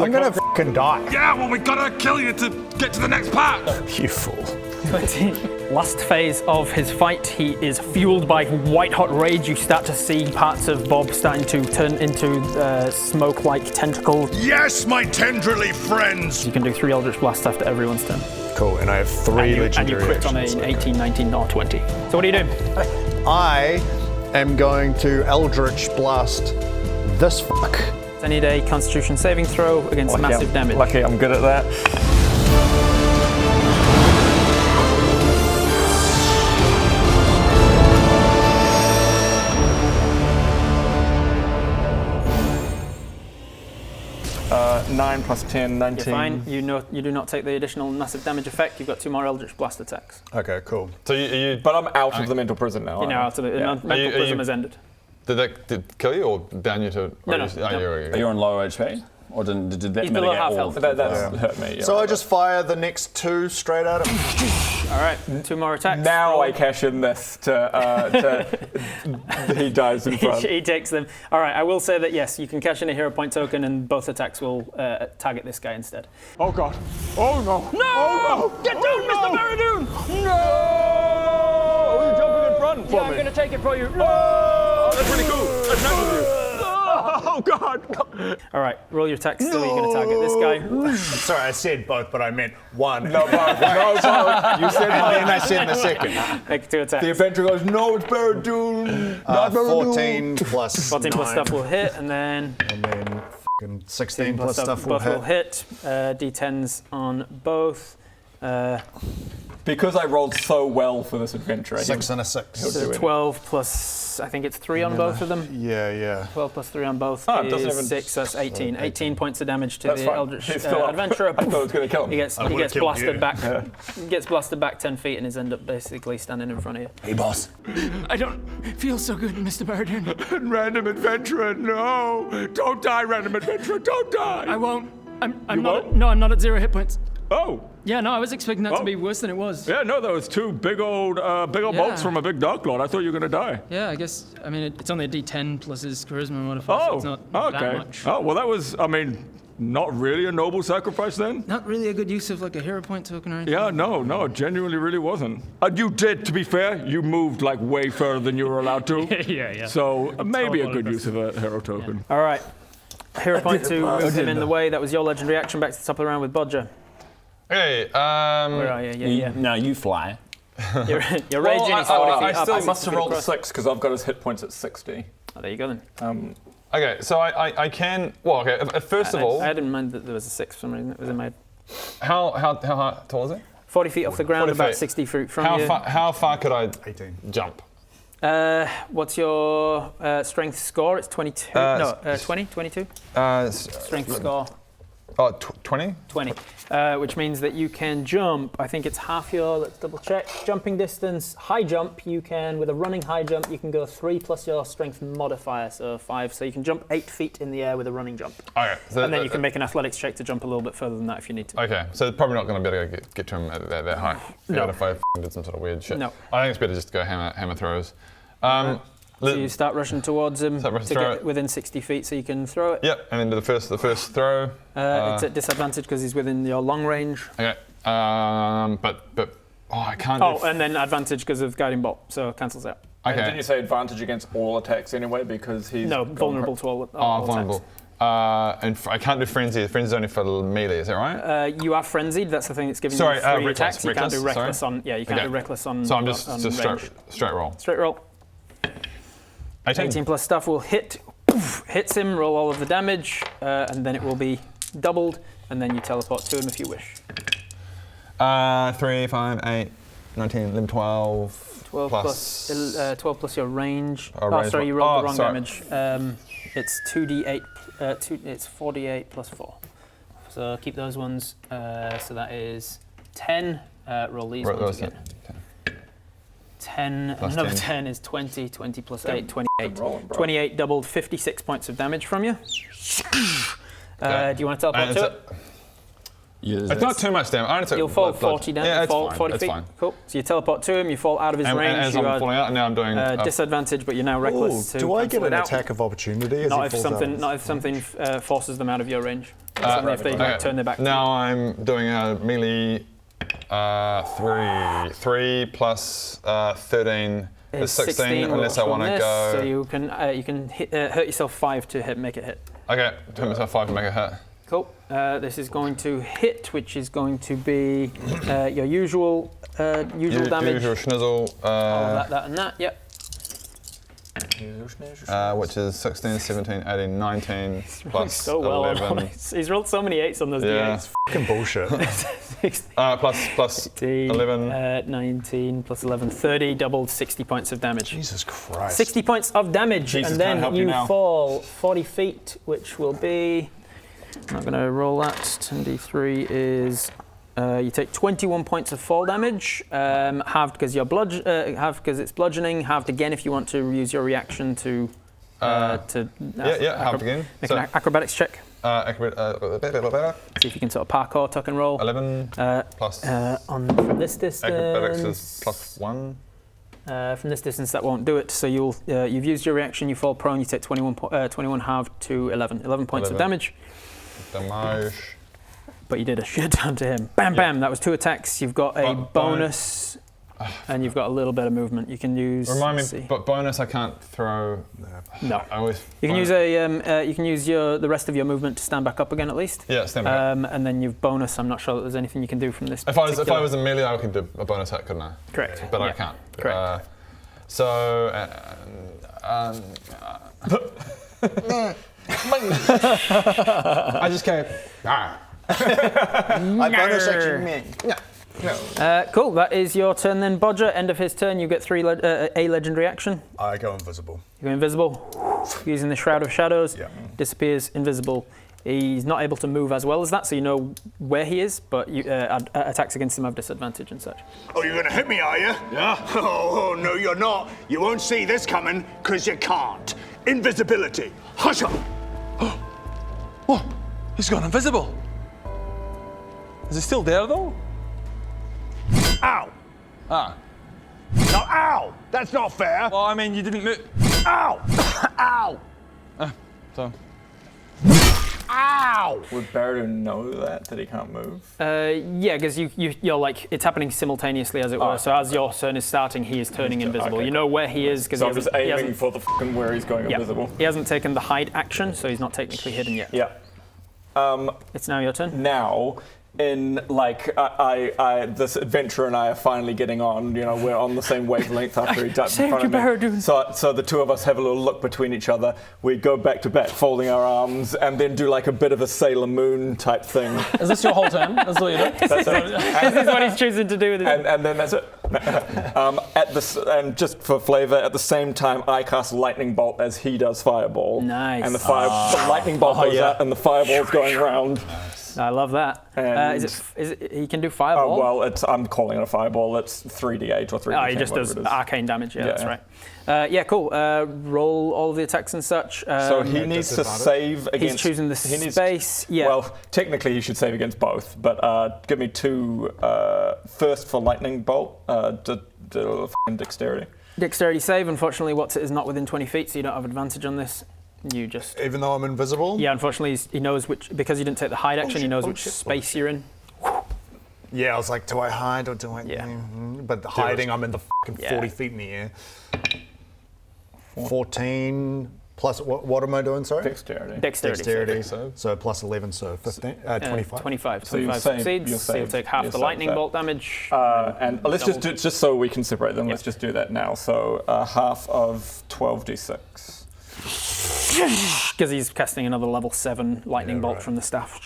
I'm gonna fucking die. Yeah, well, we gotta kill you to get to the next part. You fool. 20. Last phase of his fight, he is fueled by white hot rage. You start to see parts of Bob starting to turn into smoke-like tentacles. Yes, my tenderly friends. You can do 3 Eldritch Blasts after everyone's turn. Cool, and I have 3 legendary And you crit on actions, an okay. 18, 19, or 20. So what are you doing? I am going to Eldritch Blast this fuck. I need a Constitution saving throw against massive damage. Lucky I'm good at that. Nine plus 10, 19. You're fine. You do not take the additional massive damage effect. You've got 2 more Eldritch Blast attacks. Okay, cool. So but I'm out of the mental prison now. You're now out of the mental prison has ended. Did that kill you or down you to? No. Are you on low HP? Or did that He's below half health. That's hurt me. Yeah. So I just fire the next 2 straight at him. All right, 2 more attacks. Now I cash in this to he dies in front. He takes them. All right, I will say that yes, you can cash in a hero point token, and both attacks will target this guy instead. Oh god. Oh no. No! Oh no! Get down, Mr. Baradoon! No! Oh, you're jumping in front for Yeah, me. I'm gonna take it for you. Oh, that's really cool. That's nice of you. Oh god. All right, roll your attacks. So you're gonna target this guy. Sorry, I said both, but I meant one. No, you said And then I said the second. Make 2 attacks. the adventurer goes, no, it's Baradoon. Not Baradoon. 14 plus 14 plus 9. stuff will hit, and then fucking 16 plus stuff will both hit. will hit. D10s on both. Because I rolled so well for this adventure. 6 and a 6. So 12 plus, I think it's 3 on both of them. Yeah. 12 plus 3 on both Oh, it doesn't is even- 6, so that's 18. 18 points of damage to That's the fine. Eldritch He's still up. adventurer. I thought it was going to kill him. He gets killed blasted you. back. He gets blasted back 10 feet and is end up basically standing in front of you. Hey, boss. I don't feel so good, Mr. Baradoon. Random adventurer, no! Don't die, random adventurer, don't die! I won't. I'm You not. won't? No, I'm not at 0 hit points. Oh, Yeah, no, I was expecting that Oh. to be worse than it was. yeah, no, that was 2 big old bolts from a big Dark Lord. I thought you were gonna die. Yeah, I guess. I mean, it's only a D10 plus his charisma modifier, so Oh, it's not okay. that much. Oh, well, that was, not really a noble sacrifice then? Not really a good use of like a hero point token or anything. Yeah, no, it genuinely really wasn't. You did, to be fair, you moved like way further than you were allowed to. yeah. So maybe a Total good use of a hero token. All right. Hero point to move him in the way. That was your legendary action. Back to the top of the round with Bodger. Okay. Where are you? Yeah. No, you fly. You're raging. He's 40 feet I up. still must have rolled a across. 6 because I've got his hit points at 60. Oh, there you go then. Okay. So I can. Well, okay. First of all, I didn't mind that there was a 6 for some reason. It was in my how high, tall is it? 40 feet off the ground, 40 about feet. 60 feet from you. How far could I 18. jump? What's your strength score? It's 22. 20, 22. Strength score. Oh, 20? 20, which means that you can jump. I think it's half your, let's double check, jumping distance. High jump, you can, with a running high jump, you can go 3 plus your strength modifier, so 5. So you can jump 8 feet in the air with a running jump. Okay. So And then you can make an athletics check to jump a little bit further than that if you need to. Okay, so probably not going to be able to get to him at that height. No. If I did some sort of weird shit. No. I think it's better just to go hammer throws. So you start rushing towards him Start rushing to throw get it. within 60 feet so you can throw it. Yep, and then the first throw. It's at disadvantage because he's within your long range. Okay, but I can't. Oh, and then advantage because of guiding bolt, so cancels out. And Okay. didn't you say advantage against all attacks anyway because he's No, gone vulnerable to all vulnerable. attacks. And I can't do frenzy. Frenzy's only for melee. Is that right? You are frenzied. That's the thing that's giving Sorry, you 3 reckless, attacks. You can't do reckless, reckless sorry. on. Yeah, you can't Okay. do reckless on. So I'm just on just range. straight roll. Straight roll. 18 plus stuff will hit. Hits him. Roll all of the damage, and then it will be doubled, and then you teleport to him if you wish. 3, 5, 8, 19, 11, 12. 12 plus 12 plus your range. Oh, Oh, range sorry, you one. rolled Oh, the wrong sorry. damage. It's 2d8. It's 4d8 plus 4. So keep those ones. So that is 10. Roll these ones again. 10. Plus Another 10. 10 is 20. 20 plus 8, 28. 28 doubled, 56 points of damage from you. Okay. Do you want to teleport to it? It's not too much damage. I only took You'll fall blood. 40 down. Yeah, it's fall fine. 40 it's feet. fine. Cool. So you teleport to him. You fall out of his And range. as you I'm are falling out, and now I'm doing. disadvantaged, but you're now reckless. to Do I get cancel an it out. attack of opportunity as Not he if falls something, out? not if something forces them out of your range. Only if they turn their back. Now I'm doing a melee 3 plus 13 is 16 unless I want to go. So you can hurt yourself 5 to make it hit. Okay, hit myself 5 to make a hit. Cool. This is going to hit, which is going to be your usual damage. Usual schnizzle. All of that and that. Yep. Which is 16, 17, 18, 19 plus so well 11. He's rolled so many 8s on those D8s. Fucking bullshit. Plus 11. 19 plus 11, 30, doubled 60 points of damage. Jesus Christ. 60 points of damage, Jesus, and can't then help you you now. fall 40 feet, which will be. I'm not going to roll that. 10d3 is. You take 21 points of fall damage, halved because you're halved because it's bludgeoning, halved again if you want to use your reaction to. Halved again. Make an acrobatics check. See Uh, if you can sort of parkour, tuck and roll. 11 plus. From this distance. Acrobatics is plus 1. From this distance, that won't do it. So you've used your reaction. You fall prone. You take 21 halved to 11 points of damage. Damage. But you did a shit ton to him. Bam, bam. That was 2 attacks. You've got a bonus, and you've got a little bit of movement. You can use. Remind me, but bonus I can't throw. No. I always. You can use you can use the rest of your movement to stand back up again at least. Yeah, stand back up. And then you've bonus. I'm not sure that there's anything you can do from this. If I was a melee, I could do a bonus attack, couldn't I? Correct. But I Yeah. can't. Correct. I just can't. I bonus action me. Cool. That is your turn then, Bodger. End of his turn. You get a legendary action. I go invisible. You go invisible. Using the Shroud of Shadows. Yeah. Disappears invisible. He's not able to move as well as that, so you know where he is, but attacks against him have disadvantage and such. Oh, you're gonna hit me, are you? Yeah. Oh, no, you're not. You won't see this coming, because you can't. Invisibility. Hush up. What? He's gone invisible. Is he still there though? Ow. Ah. No, ow. That's not fair. Well, I mean, you didn't move. Ow. Ow. So. Ow. Would Barrow know that he can't move? Yeah, because you're like, it's happening simultaneously as it were. So as your turn is starting, he is turning invisible. okay, You know where he is because So I'm just aiming for the fucking where he's going invisible. He hasn't taken the hide action, so he's not technically hidden yet. Yeah. It's now your turn. Now, in like, this adventurer and I are finally getting on. You know, we're on the same wavelength after he ducked in front of me. Barrow. So the two of us have a little look between each other. We go back to back, folding our arms, and then do like a bit of a Sailor Moon type thing. Is this your whole turn? That's what you do? This is what he's choosing to do with it. And then that's it. And just for flavour, at the same time, I cast lightning bolt as he does fireball. Nice. And the lightning bolt goes out, and the fireball's going round. I love that. And Is it he can do fireball? well, I'm calling it a fireball. It's 3d8 or 3d10. Oh, he just does whatever it is. arcane damage. Yeah, that's Yeah. right. Yeah, cool. Roll all of the attacks and such. So he needs to save against. He's choosing the space. Yeah. Well, technically he should save against both, but give me 2 first for lightning bolt. Dexterity. Dexterity save. Unfortunately, what's it is not within 20 feet, so you don't have advantage on this. You just. Even though I'm invisible? Yeah, unfortunately, he knows which, because you didn't take the hide action, he knows which space you're in. Yeah, I was like, do I hide or do I? Yeah. But hiding, I'm in the fucking 40 feet in the air. 14 plus, what am I doing, sorry? Dexterity. Dexterity. So plus 11, so 15, 25. 25. So you'll 25 save- succeeds. you'll So you'll save- take half you'll the save lightning that. bolt damage. And let's just so we can separate them. Let's just do that now. So half of 12d6. Because he's casting another level 7 lightning bolt from the staff.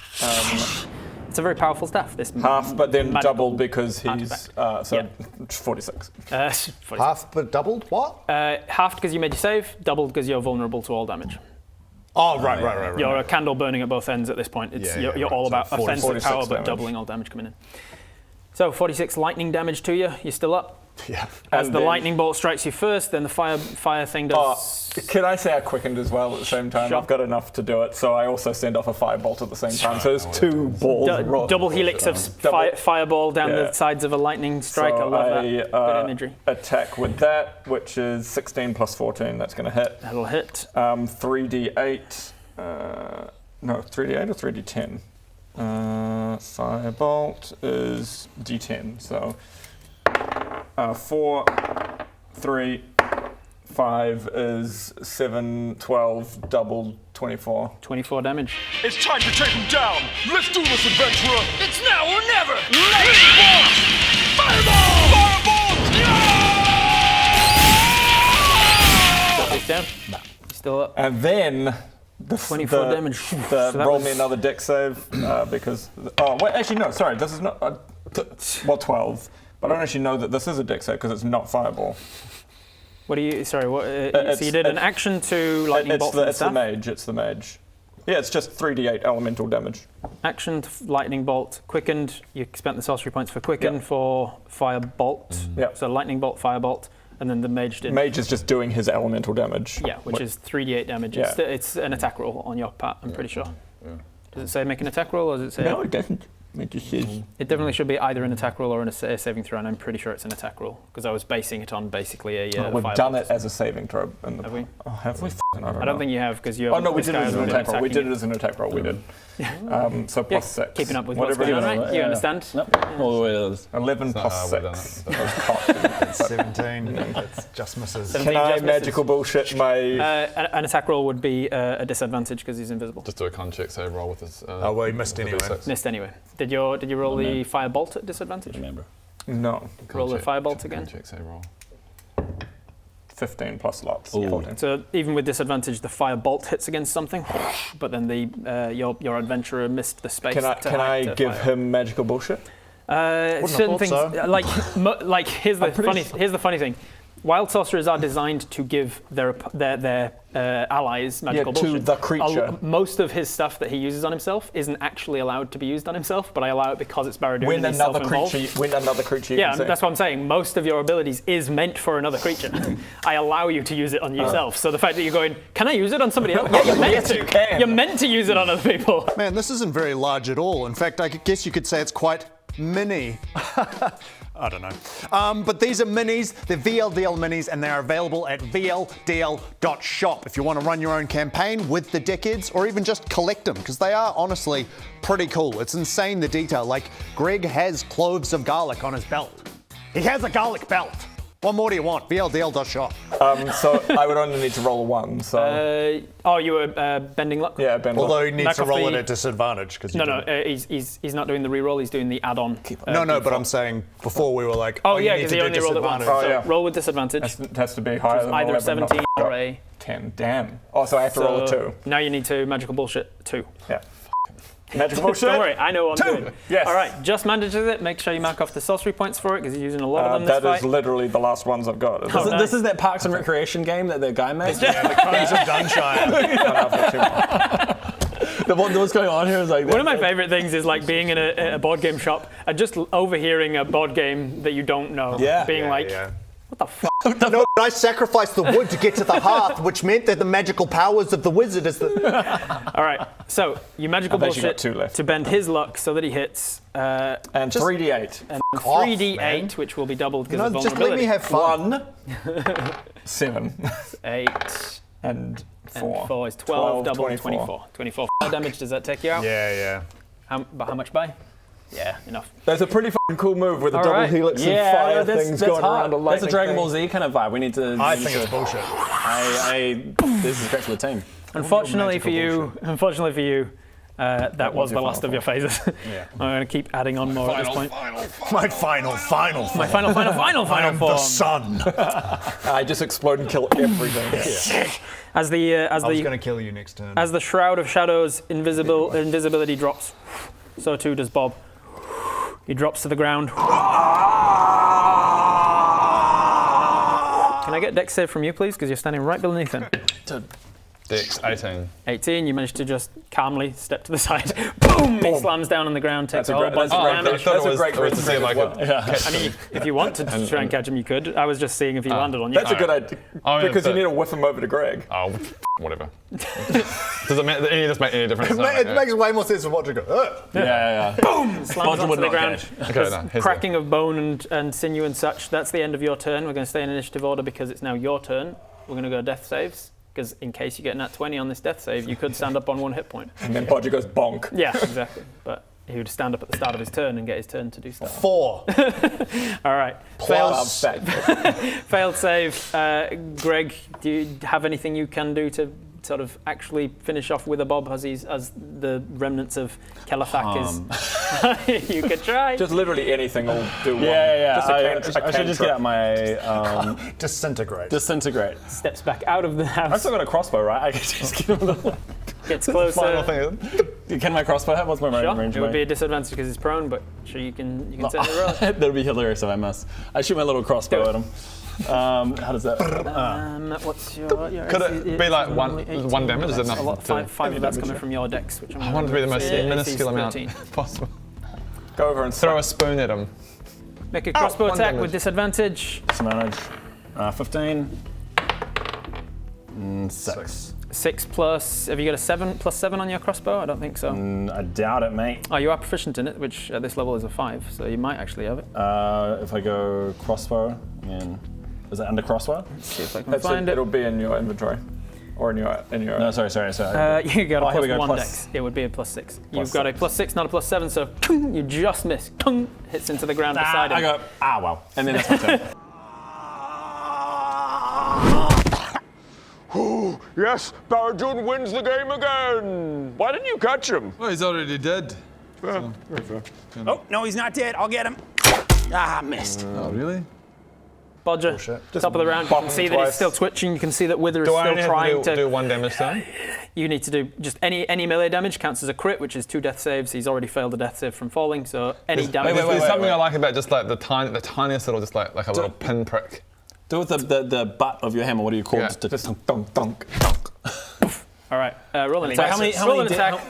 It's a very powerful staff. This Half, but then magical doubled because he's 46. 46. Half but doubled? What? Half because you made your save, doubled because you're vulnerable to all damage. Oh, right. You're a candle burning at both ends at this point. You're all about So 40, offensive 46 power, but damage. doubling all damage coming in. So 46 lightning damage to you. You're still up. Yeah. As And the then- lightning bolt strikes you first, then the fire thing does. Can I say I quickened as well at the same time? Sure. I've got enough to do it, so I also send off a firebolt at the same time. So there's 2 balls. Double helix of fireball down the sides of a lightning strike. I So love that. Good imagery. Attack with that, which is 16 plus 14. That's going to hit. That'll hit. 3d8. No, 3d8 or 3d10? Firebolt is d10, so 4, 3, 5 is 7, 12, double 24. 24 damage. It's time to take him down. Let's do this, adventurer. It's now or never. Lightning bolt! Fireball! Fireball! Yeah! He's down. No. He's still up. And then 24 damage. So that roll was- me another deck save because. Oh wait, actually no. Sorry, this is not. 12. But I don't actually know that this is a deck save because it's not fireball. What do you? Sorry. What? So you did an action to lightning bolt. It's the mage. It's the mage. Yeah, it's just 3d8 elemental damage. Action to lightning bolt. Quickened. You spent the sorcery points for quicken for fire bolt. Yep. So lightning bolt, fire bolt, and then the mage did. Mage is just doing his elemental damage. Yeah, which is 3d8 damage. Yeah. It's an attack roll on your part. I'm pretty sure. Does it say make an attack roll, or does it say? No, it doesn't. It just says. It definitely should be either an attack roll or a saving throw, and I'm pretty sure it's an attack roll because I was basing it on basically a. We've done it as a saving throw. In the Have we? Oh, have we? I don't think you have because you. Oh no, we this did it guy as has an already attack roll. We attacking did it as an attack roll. We did. So Yeah, plus 6. keeping up with whatever what's going on, it is. right? You understand? Nope. All the way to the 11 plus well done. 6. It's 17. It's just misses. Can I magical bullshit my? An attack roll would be a disadvantage because he's invisible. Just do a con check, save roll with his. Oh, well, he missed anyway. D6. Missed anyway. Did you roll the fire bolt at disadvantage? remember. No. Roll the check, fire bolt con again. check, save roll. 15 plus lots. Ooh. 14. So even with disadvantage, the fire bolt hits against something, but then the your adventurer missed the space. Can I to give fire. him magical bullshit? Certain thought things so. like here's the funny thing. Wild sorcerers are designed to give their allies magical to bullshit. the creature. Most of his stuff that he uses on himself isn't actually allowed to be used on himself, but I allow it because it's Barad-dûr When and he's another self-involved. creature. Yeah, you can that's what I'm saying. Most of your abilities is meant for another creature. I allow you to use it on yourself. So the fact that you're going, can I use it on somebody else? Yeah, you're meant Yes, to. you can. You're meant to use it on other people. Man, this isn't very large at all. In fact, I guess you could say it's quite mini. I don't know. But these are minis, they're VLDL minis, and they're available at vldl.shop if you want to run your own campaign with the dickheads or even just collect them, because they are honestly pretty cool. It's insane the detail. Like, Greg has cloves of garlic on his belt. He has a garlic belt. What more do you want? vldl.shop. So I would only need to roll a 1. So You were bending luck? yeah, Ben. Although he needs Knock to off roll it the- at disadvantage. Cause No, he's not doing the reroll, he's doing the add-on. No, but I'm saying before we were like, Oh, you yeah, need because to he do only rolled it once. disadvantage. Oh, yeah. So roll with disadvantage. it has to be higher than Either 11, not 17 or a... 10. Damn. Oh, so I have to roll a 2. Now you need to magical bullshit 2. Yeah. Magical bullshit. Don't worry, I know what I'm 2. doing. Yes. All right, just manages it. Make sure you mark off the sorcery points for it because he's using a lot of them this That fight. is literally the last ones I've got. Oh, nice. This is that Parks and Recreation game that the guy made. Cones of Dunshire. What's going on here is like One of my favorite things is like being in a board game shop and just overhearing a board game that you don't know. Yeah. Being like, Yeah. what the fuck? No, but I sacrificed the wood to get to the hearth, which meant that the magical powers of the wizard is the... All right, so you magical I've actually got bullshit 2 left. to bend his luck so that he hits And 3d8. and off, 3d8, man. which will be doubled because No, of just let me vulnerability. have fun. 1, 7, 8 and 4. and 4 is 12, double 24. 24. 24 fire damage, does that take you out? Yeah. How much by? Yeah, enough. That's a pretty fucking cool move with the double right. helix and fire things going around a lightning That's a Dragon Ball thing. Z kind of vibe. We need to. I think it's bullshit. This is great for the team. Unfortunately for you, that was the last of your phases. I'm going to keep adding on more at this point. My final form. My final I am the form. sun. I just explode and kill everything. As the I was going to kill you next turn. as the Shroud of Shadows invisibility drops, so too does Bob. He drops to the ground. Can I get dex save from you, please? Because you're standing right beneath him. Dex 18. 18, you managed to just calmly step to the side. Boom! He slams down on the ground, takes a whole bunch of damage. That's a great I was to see if I could catch I mean, if you want to try and catch him, you could. I was just seeing if he landed on you. That's a good idea. Oh, yeah, Because you so- need to whiff him over to Greg. Oh, whatever. Does any of this make any difference? It makes way more sense than what you go. Yeah. Slams onto would the not ground. Okay, There's no, here's cracking of bone and sinew and such. That's the end of your turn. We're going to stay in initiative order because it's now your turn. We're going to go death saves. because in case you get a nat 20 on this death save, you could stand up on 1 hit point. And then Bodger goes bonk. Yeah, exactly. But he would stand up at the start of his turn and get his turn to do stuff. 4. All right. Failed save. Greg, do you have anything you can do to sort of actually finish off with a bob as the remnants of Kelethak is? You could try. Just literally anything will do one. Yeah. Just I should just get out my Disintegrate. disintegrate. Steps back out of the house. I've still got a crossbow, right? I can just give him a little. Gets closer. Final thing. Can my crossbow have? What's my range? It would be a disadvantage because he's prone, but sure you can certainly roll it. That'd be hilarious if I miss. I shoot my little crossbow at him. How does that? What's your Could it be like one damage? Is it enough? Five of that's coming from your dex, which I want it to be the most minuscule amount 13. possible. Go over and Throw a spoon at him. Make a crossbow one attack damage. with disadvantage. Disadvantage. 15. 6. 6 plus. Have you got a 7 plus 7 on your crossbow? I don't think so. I doubt it, mate. Oh, you are proficient in it, which at this level is a 5, so you might actually have it. If I go crossbow, and is it under crossbow? Let's see if I can find it. It'll be in your inventory. Or in your. No, sorry. You got a here we plus go, 1 plus- dex. It would be a plus 6. You've plus got a plus 6, not a plus 7, so you just miss. Hits into the ground beside him. I go. Wow. And then that's my turn. Yes, Barajun wins the game again. Why didn't you catch him? Well, he's already dead. Fair. Oh, no, he's not dead. I'll get him. Ah, missed. Oh, really? Bodger, top of the round, you can see that he's still twitching. You can see that Wither is Do I still only trying have to do 1 damage then? You need to do just any melee damage counts as a crit, which is 2 death saves. He's already failed a death save from falling, so any damage. There's something I like about just like the tiniest little, just like a little pinprick. Do it with the butt of your hammer. What do you call it? Just Dunk. All right, roll an So attack. how many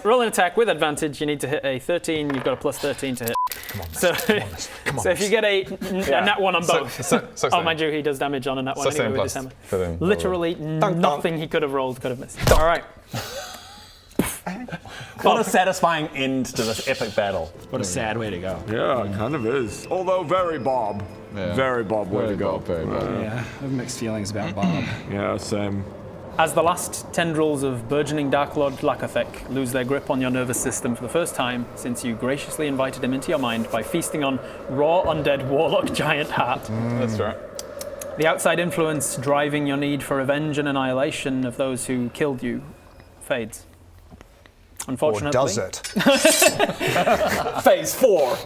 Roll an attack with advantage. You need to hit a 13. You've got a plus 13 to hit. Come on, So, Come on, so if you get a nat 1 on both, 16. oh mind you, he does damage on a nat 1 anyway with his hammer. 13. Literally nothing he could have rolled could have missed. All right. What a satisfying end to this epic battle. What a sad way to go. Yeah, it kind of is. Although very Bob. Yeah. Very Bob way to go. Very Bob. Yeah, I have mixed feelings about Bob. Yeah, same. As the last tendrils of burgeoning Dark Lord Lakathek lose their grip on your nervous system for the first time since you graciously invited him into your mind by feasting on raw undead warlock giant heart. That's right. The outside influence driving your need for revenge and annihilation of those who killed you fades. Or Unfortunately, does it? Phase 4.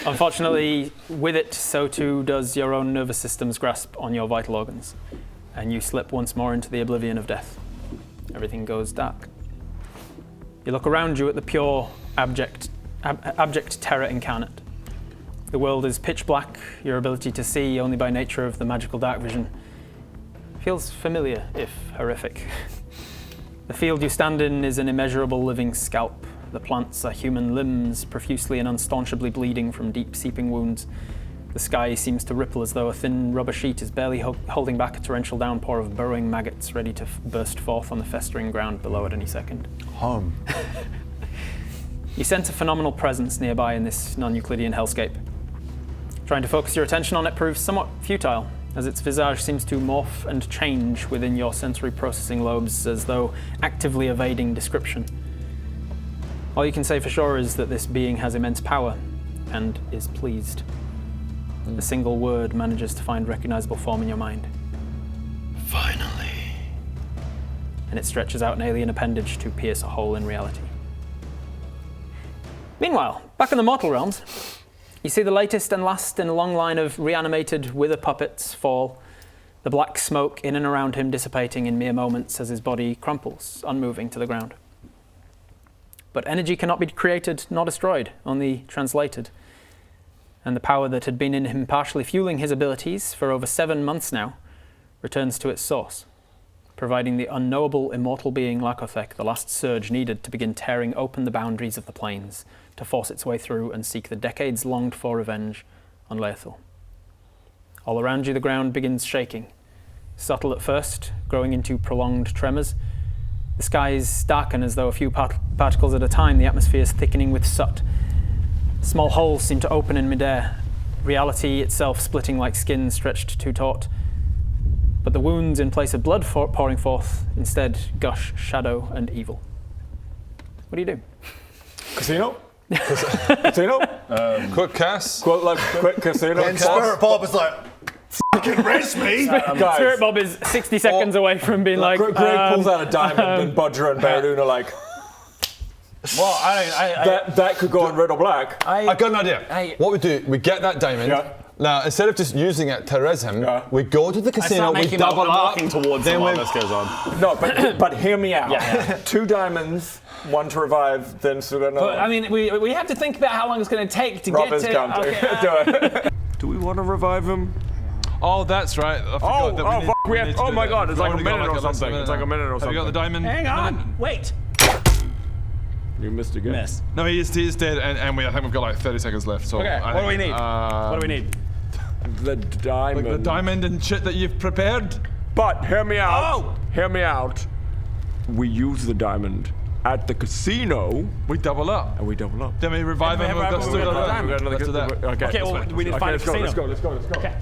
Unfortunately, with it, so too does your own nervous system's grasp on your vital organs, and you slip once more into the oblivion of death. Everything goes dark. You look around you at the pure, abject terror incarnate. The world is pitch black, your ability to see only by nature of the magical dark vision feels familiar, if horrific. The field you stand in is an immeasurable living scalp. The plants are human limbs, profusely and unstaunchably bleeding from deep seeping wounds. The sky seems to ripple as though a thin rubber sheet is barely holding back a torrential downpour of burrowing maggots ready to burst forth on the festering ground below at any second. Home. You sense a phenomenal presence nearby in this non-Euclidean hellscape. Trying to focus your attention on it proves somewhat futile, as its visage seems to morph and change within your sensory processing lobes as though actively evading description. All you can say for sure is that this being has immense power and is pleased. A single word manages to find recognizable form in your mind. Finally. And it stretches out an alien appendage to pierce a hole in reality. Meanwhile, back in the mortal realms, you see the latest and last in a long line of reanimated wither puppets fall, the black smoke in and around him dissipating in mere moments as his body crumples, unmoving to the ground. But energy cannot be created nor destroyed, only translated. And the power that had been in him partially fueling his abilities for over 7 months now returns to its source, providing the unknowable immortal being Lakothek the last surge needed to begin tearing open the boundaries of the plains, to force its way through and seek the decades-longed-for revenge on Laethal. All around you the ground begins shaking, subtle at first, growing into prolonged tremors. The skies darken as though a few particles at a time, the atmosphere is thickening with soot. Small holes seem to open in midair, reality itself splitting like skin stretched too taut. but the wounds, in place of blood pouring forth, instead gush shadow and evil. What do you do? Casino? Casino? Quick cast. Quick casino. And Spirit Bob is like, Fucking rest me. Guys, Spirit Bob is 60 seconds away from being like, Greg pulls out a diamond and Bodger and Baradun are like, Well, that could go on red or black. I've got an idea. What we do, we get that diamond. Yeah. Now, instead of just using it to res him, we go to the casino, we double I'm up. walking towards then him while we- this goes on. No, but hear me out. Yeah. 2 diamonds, 1 to revive, then still got another. But I mean, we have to think about how long it's going to take to Rob get is to. counting. Okay, Do it. Do we want to revive him? Oh, that's right. I forgot that we need to do that. It's like a We've only minute got or less than something. It's like a minute or Have you got the something. diamond? hang on. Wait. You missed again. Miss. No, he is dead, and I think we've got like 30 seconds left. So Okay, I what do we think, need? What do we need? The diamond. The diamond and shit that you've prepared. But hear me out. Oh! Hear me out. We use the diamond at the casino We double up. and we double up. Then we revive him. We've got we got the diamond. Let's do that. Okay, well, we need to find a casino. Let's go. Okay.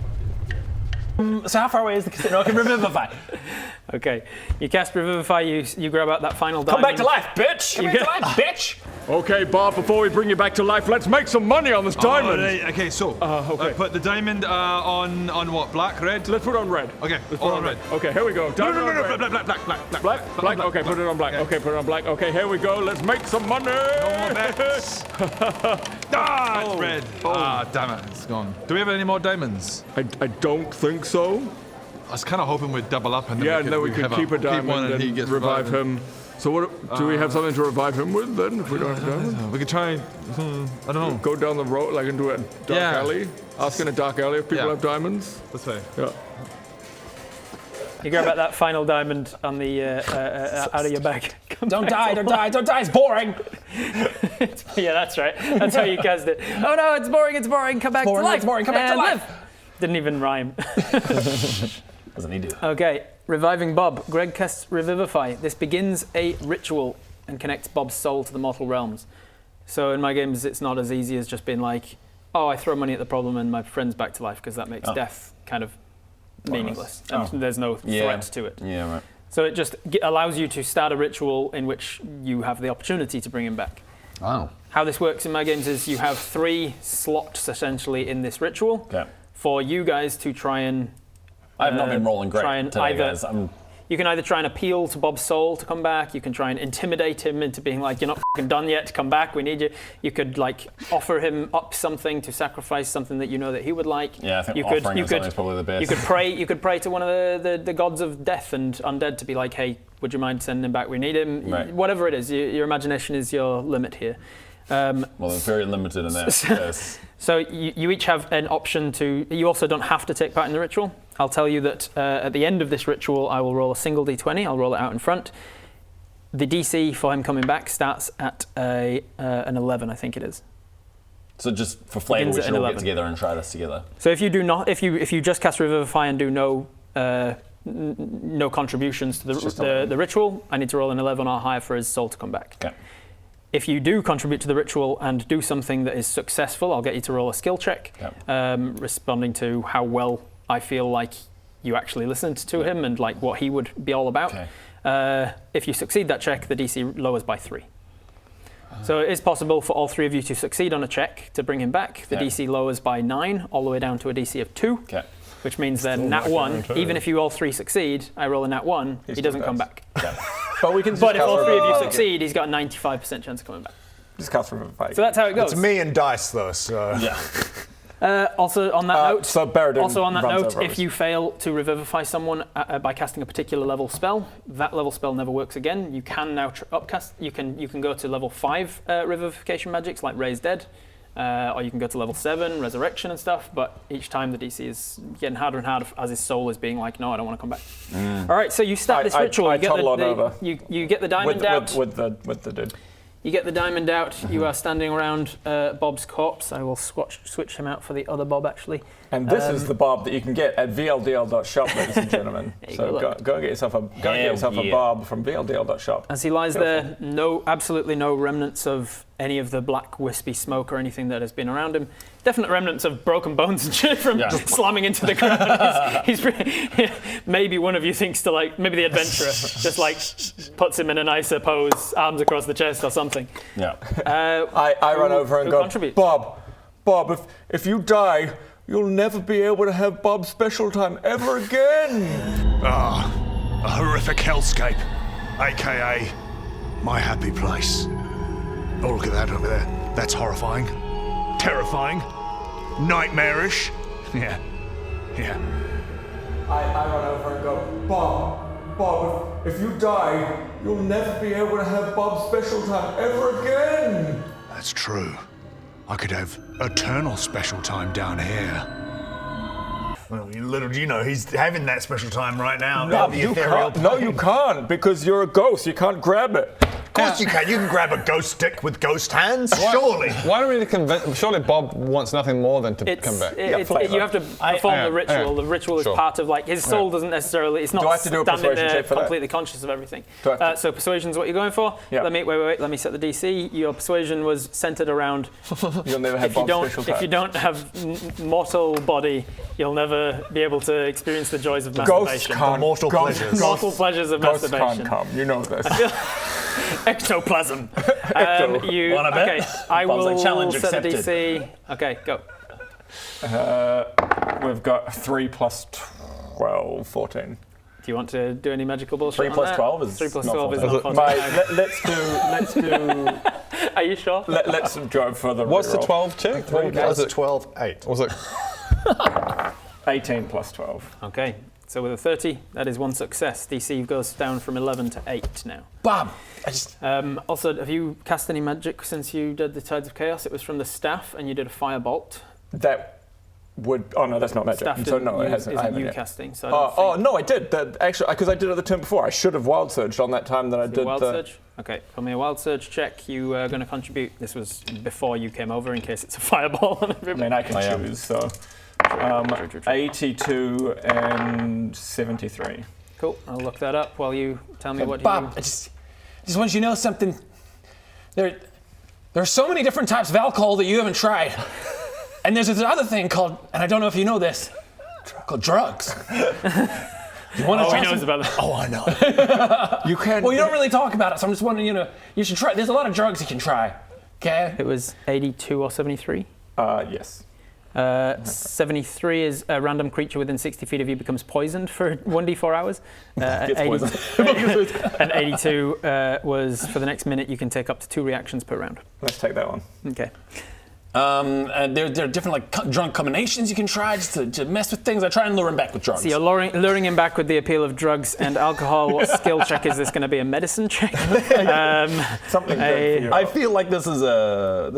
So how far away is the casino? Okay, revivify. okay, you cast Revivify, you grab out that final Come diamond. back to life, bitch! Come back to life, bitch! Okay, Bob, before we bring you back to life, let's make some money on this diamond. Right, okay, so okay. put the diamond on what? Black, red? Let's put it on red. Okay, Let's put all it on red. Okay, here we go. Diamond on red. Black. Okay, put it on black. Okay, put it on black. Okay, here we go. Let's make some money. No more bets. It's red. Ah, damn it, it's gone. Do we have any more diamonds? I don't think so. I was kind of hoping we'd double up and then Yeah, and then we could have keep a diamond one and he and gets revive revived. him. So what? Do we have something to revive him with then? If we don't have diamond, We could try. I don't know. go down the road like into a dark Yeah. alley. Ask in a dark alley if people Yeah. have diamonds. Let's say. Yeah. You grab out that final diamond on the out of your bag. Don't die, it's boring! Yeah, that's right. That's how you cast it. Oh no, it's boring. Come back to boring, life. it's boring, come back to and life. live. Didn't even rhyme. Doesn't need to. Okay, reviving Bob. Greg casts Revivify. This begins a ritual and connects Bob's soul to the mortal realms. So in my games, it's not as easy as just being like, oh, I throw money at the problem and my friend's back to life, because that makes death kind of meaningless. And there's no threat to it. Yeah, right. So it just allows you to start a ritual in which you have the opportunity to bring him back. Wow. How this works in my games is you have 3 slots essentially in this ritual Okay. for you guys to try and I've not been rolling great try and today, either- guys. you can either try and appeal to Bob's soul to come back, you can try and intimidate him into being like, you're not f***ing done yet, come back, we need you. You could like offer him up something to sacrifice something that you know that he would like. Yeah, I think you offering him something is probably the best. You could pray to one of the gods of death and undead to be like, hey, would you mind sending him back? We need him. Right. Whatever it is, your imagination is your limit here. Well, it's very limited in that. Yes. So you each have an option to. You also don't have to take part in the ritual. I'll tell you that at the end of this ritual, I will roll a single d20. I'll roll it out in front. The DC for him coming back starts at an 11, I think it is. So just for flavour, Begins we at should all 11. get together and try this together. So if you do not, if you just cast Revivify and do no contributions to the ritual, I need to roll an 11 or higher for his soul to come back. Okay. If you do contribute to the ritual and do something that is successful, I'll get you to roll a skill check, responding to how well I feel like you actually listened to him and like what he would be all about. Okay. If you succeed that check, the DC lowers by 3. So it is possible for all 3 of you to succeed on a check to bring him back. The DC lowers by 9, all the way down to a DC of 2. Okay. Which means then nat 1, even if you all 3 succeed, I roll a nat 1, he doesn't come back. But we can just But if cast all 3 of you Revivify. succeed, he's got a 95% chance of coming back. Just cast Revivify. So that's how it goes. It's me and dice though, so. Yeah. Also on that note, so Baradun also on that runs note, over if us. you fail to revivify someone by casting a particular level spell, that level spell never works again. You can now upcast. You can go to level 5 revivification magics like Raise Dead, or you can go to level 7 Resurrection and stuff. But each time the DC is getting harder and harder as his soul is being like, no, I don't want to come back. All right, so you start this ritual. I You get toddle on over. you get the diamond out. with the dude. You get the diamond out. You are standing around Bob's corpse. I will switch him out for the other Bob, actually. And this is the Bob that you can get at vldl.shop, ladies and gentlemen. So go and get yourself a Bob from vldl.shop. As he lies there, absolutely no remnants of any of the black wispy smoke or anything that has been around him. Definite remnants of broken bones and shit from slamming into the ground. he's maybe one of you thinks to maybe the adventurer just puts him in a nicer pose, arms across the chest or something. Yeah. I run over and go, contribute? Bob, if you die, you'll never be able to have Bob's special time ever again. A horrific hellscape, aka my happy place. Oh, look at that over there. That's horrifying. Terrifying. Nightmarish. Yeah. I run over and go, Bob, if you die, you'll never be able to have Bob's special time ever again. That's true. I could have eternal special time down here. Well, little do you know, he's having that special time right now. No, you can't, because you're a ghost. You can't grab it. Of course you can. You can grab a ghost stick with ghost hands, surely. Why don't we convince? Surely Bob wants nothing more than to come back. You have to perform the ritual. The ritual is part of his soul doesn't necessarily. It's not I have to do a standing persuasion there check for that? completely conscious of everything. So persuasion's what you're going for. Yeah. Let me set the DC. Your persuasion was centered around. You'll never have Bob's special time. If you don't have mortal body, you'll never be able to experience the joys of Ghosts masturbation. can't. Mortal pleasures of Ghosts masturbation. can't come. You know this. Ectoplasm. Wanna bet? Okay, I Bob's will challenge set the accepted. DC. Okay, go. We've got 3 plus 12, 14. Do you want to do any magical bullshit? 3 plus on that? 12 is 3 plus not 12 is 14. not 14. Let's do. Are you sure? Let's go for the. What's the reroll. 12 check? That's 12, 8. Was it? 18 plus 12. Okay, so with a 30, that is one success. DC goes down from 11 to 8 now. Bob, Also, have you cast any magic since you did the Tides of Chaos? It was from the staff, and you did a firebolt. That would. Oh no, that's not magic. Staff So no, it hasn't. I isn't haven't you yet. casting. So I don't think No, I did. Actually, because I did it the turn before. I should have wild surged on that time that I did. Wild surge? Okay, for me a wild surge check. You are going to contribute. This was before you came over in case it's a fireball on I everybody. mean, I can choose. So. 82 and 73. Cool, I'll look that up while you tell me what Bob, I just want you to know something. There are so many different types of alcohol that you haven't tried. And there's this other thing called, and I don't know if you know this, called drugs. You want to try he knows some? about that. Oh, I know. You can. Well, you don't really talk about it, so I'm just wondering, you should try. There's a lot of drugs you can try. Okay? It was 82 or 73. Yes. 73 is a random creature within 60 feet of you becomes poisoned for 1d4 hours. Gets poisoned. And 82 was for the next minute you can take up to 2 reactions per round. Let's take that one. Okay. And there are different drug combinations you can try just to mess with things. I try and lure him back with drugs. So you're luring him back with the appeal of drugs and alcohol. What skill check is this going to be? A medicine check? Something good for you. I feel like this is a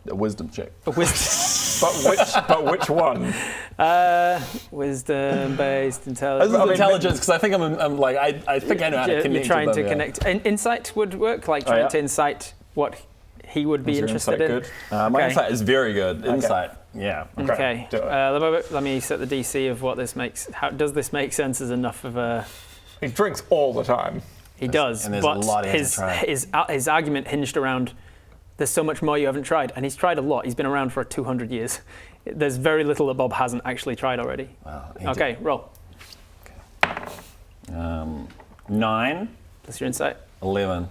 wisdom check. Wisdom. But which one? Wisdom-based This intelligence. is intelligence because I think I think I know how to connect. You're trying with to them, connect. Insight would work, trying to incite what he would be Is your interested insight in. good? My Okay. insight is very good. Insight, yeah. Okay. do it. Let me set the DC of what this makes. How does this make sense as enough of a? He drinks all the time. He does, and there's a but lot he hasn't his argument hinged around. There's so much more you haven't tried, and he's tried a lot. He's been around for 200 years. There's very little that Bob hasn't actually tried already. Wow, Okay, roll. 9, That's your insight. 11.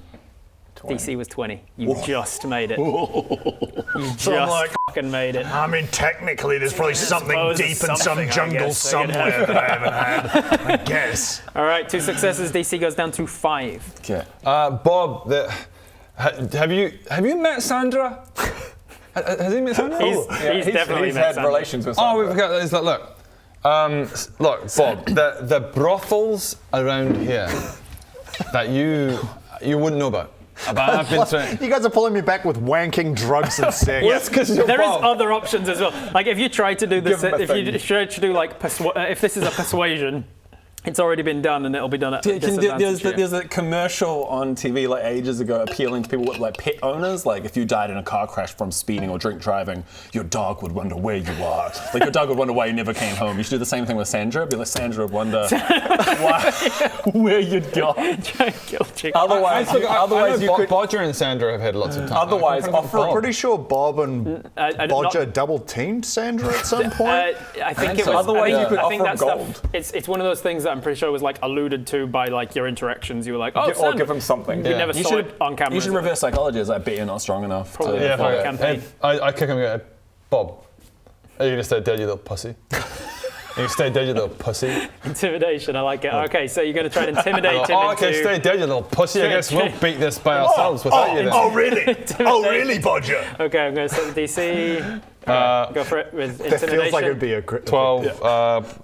DC was 20. You just made it. You just fucking made it. I mean, technically, there's probably something suppose deep it's in some something, I jungle guess. somewhere that I haven't had. I guess. All right, 2 successes. DC goes down to 5. Okay. Bob, have you met Sandra? Has he met Sandra? He's definitely He's met had Sandra. relations with Oh, Sandra. we forgot. Is that look, Bob? The brothels around here that you wouldn't know about. But I've been trying. You guys are pulling me back with wanking, drugs, and sex. Well, that's 'cause you're There is Bob. other options as well. Like if you try to do this, Give him a if you thing. try to do like if this is a persuasion, It's already been done, and it'll be done at disadvantage. There's a commercial on TV like ages ago appealing to people with like pet owners. Like if you died in a car crash from speeding or drink driving, your dog would wonder where you are. Like your dog would wonder why you never came home. You should do the same thing with Sandra. Be like Sandra would wonder where you'd go. Otherwise, you could. Bodger and Sandra have had lots of time. Otherwise, I'm pretty sure Bob and Bodger double teamed Sandra at some point. I think it was. Otherwise, you could I think offer that gold. Stuff. It's one of those things that I'm pretty sure was like alluded to by like your interactions. You were like, oh, or give him something. You never saw it on camera. You should reverse psychology. As I bet you're not strong enough. Probably before the campaign. I kick him and go, Bob, are you gonna stay dead, you little pussy? You stay dead, you little pussy. Intimidation, I like it. Okay, so you're going to try and intimidate him. Okay, stay dead, you little pussy. I guess we'll beat this by ourselves without you. Oh, really? Oh, really, Bodger? Okay, I'm going to set the DC. Go for it with intimidation. That feels like it'd be a 12.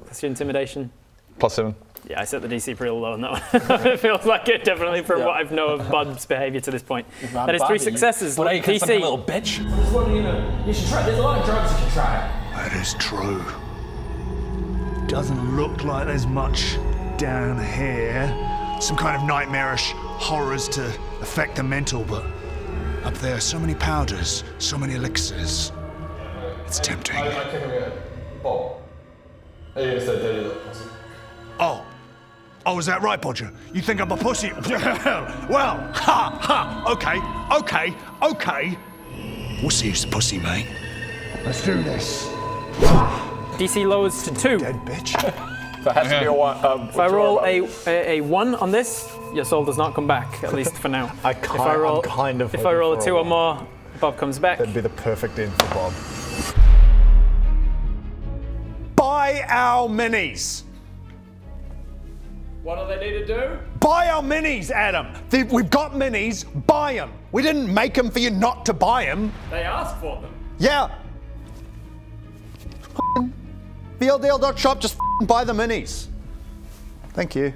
That's your intimidation. +7. Yeah, I set the DC pretty low on that one. It feels like it definitely from what I know of Bud's behavior to this point. That is 3 successes. What are you, DC. some little bitch? I'm just wondering, you should try. There's a lot of drugs you can try. That is true. Doesn't look like there's much down here. Some kind of nightmarish horrors to affect the mental, but up there, so many powders, so many elixirs. It's tempting. I kick him and go, Bob, are you gonna stay dead, you little pussy? Oh, is that right, Bodger? You think I'm a pussy? Well, okay. We'll see who's the pussy, mate. Let's do this. DC lowers to 2. Dead bitch. That has to be a 1. If I roll a 1 on this, your soul does not come back, at least for now. I'm kind of If I roll a 2 or more, Bob comes back. That'd be the perfect end for Bob. Buy our minis. What do they need to do? Buy our minis, Adam. We've got minis. Buy them. We didn't make them for you not to buy them. They asked for them. Yeah. VLDL.shop, just buy the minis. Thank you.